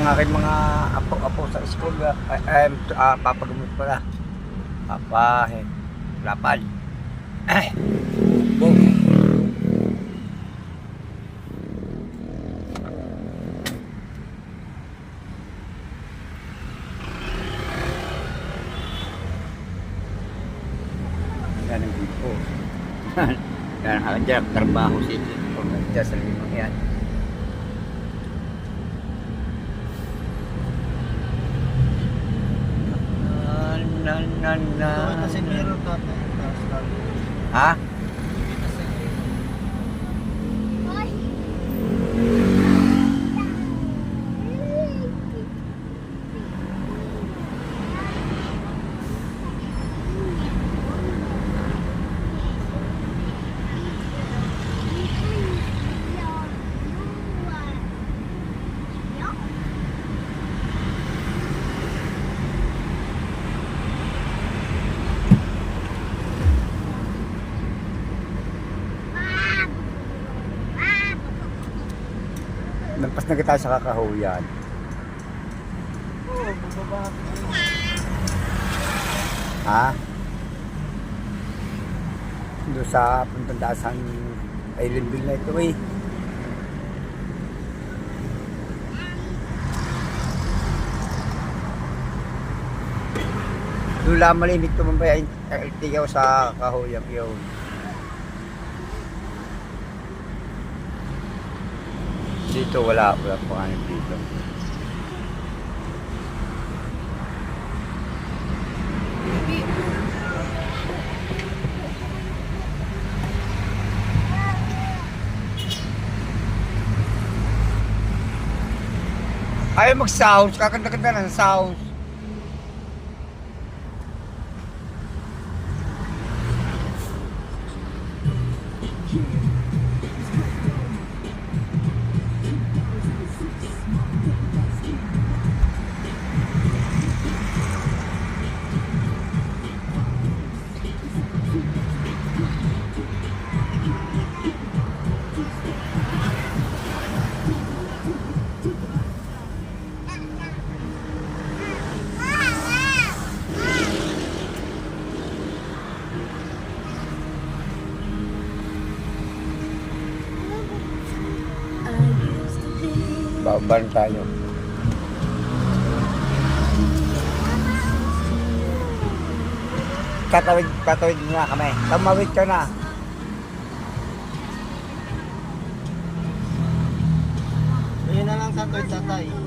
Ang aking mga apo sa school, papagamot pala. Lapal. Boom. Yan ang grupo. Yan ang dyan, trabaho sila. Kung nandiyan sa limang yan. Kasi meron ka Ha? Lampas na kita sa kakahuyan. Oo, bababa. Ha? Doon sa puntang daasan Islandville na ito eh. Lula malimit tumambay ang tigaw sa kahuyan yun. Dito wala pa kanin dito. Ayaw mag-sounds, kakanta-kanta ng sounds. Baban tayo. Tatawid na kami. Tumawid ka na. Ayun na lang tatay.